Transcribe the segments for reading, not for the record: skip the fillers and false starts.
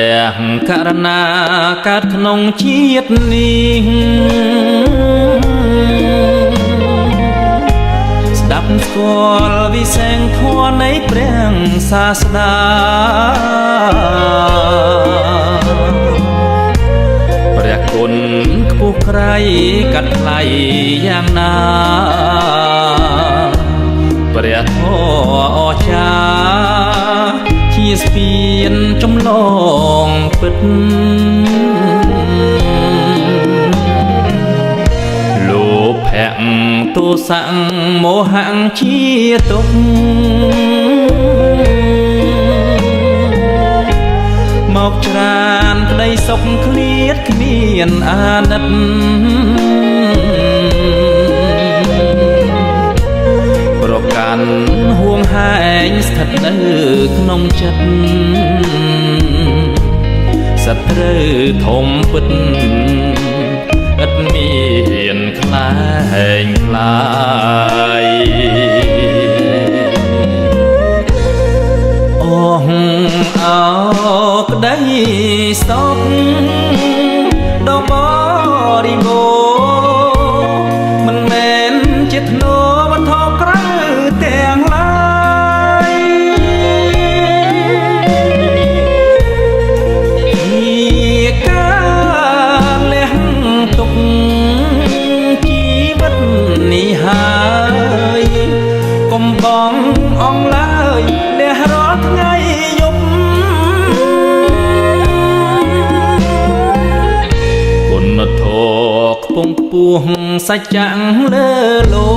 ព្រះករណាកើតក្នុងជាតិនេះស្ដាប់ស្គាល់វិសេងធម៌នៃព្រះសាស្តាព្រះគុណខ្ពស់ក្រៃកាត់ថ្លៃយ៉ាងណាព្រះធម៌អស្ចារ្យជាស្ពានចម្លងពិតលោភៈទោសៈមោហៈជាទុក្ខមកច្រានក្តីសុខឃ្លាតគ្មានអាណិតប្រកាន់ហួងហែងស្ថិតនៅក្នុងចិត្តសត្រូវធំពិតឥតមានខ្លែងខ្លាយអស់អោក្តីសុខដល់បរិបូរណ៍មិនមែនជាធ្នូវត្ថុក្រៅទាំងឡាយជាការលះទុកជីវិតនេះហើយកុំបងអងឡើយលះរាល់ថ្ងៃយប់គុណធម៌ខ្ពង់ខ្ពស់សច្ចៈលើលោ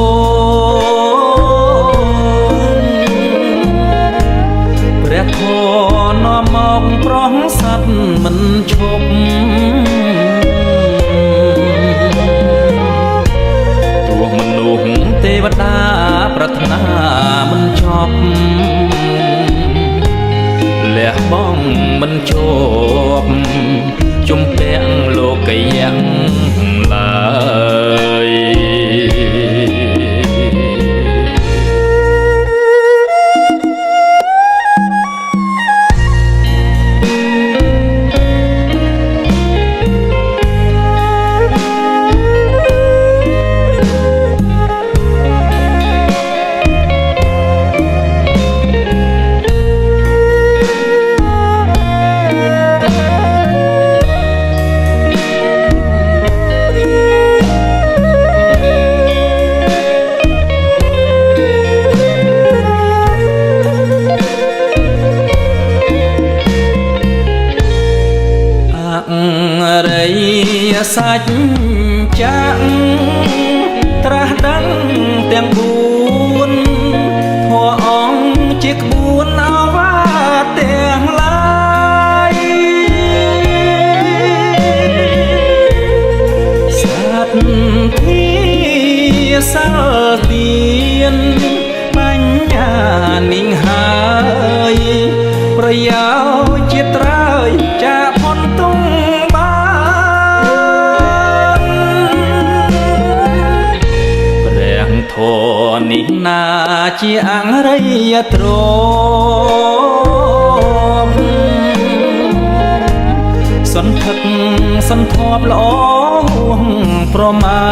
កព្រះធម៌នាំមកប្រោះសត្វមិនឈប់ទោះមនុស្សទេវតាប្រាថ្នាមិនចប់លះបង់មិនជាប់ជំពាក់លោកយ៉ាងឡើយសាច់ចាក់ត្រាស់ដឹងទាំង4ធម៌អង្គជាក្បួនអវាទទាំងឡាយសត្វធាសាលទៀនបញ្ញានិងហើយប្រយោជន៍ជាត្រើយចាផុនទុំធម៌នេះណាជាអង្រិយទ្រព្យសន្ធឹកសន្ធាប់ល្អប្រមា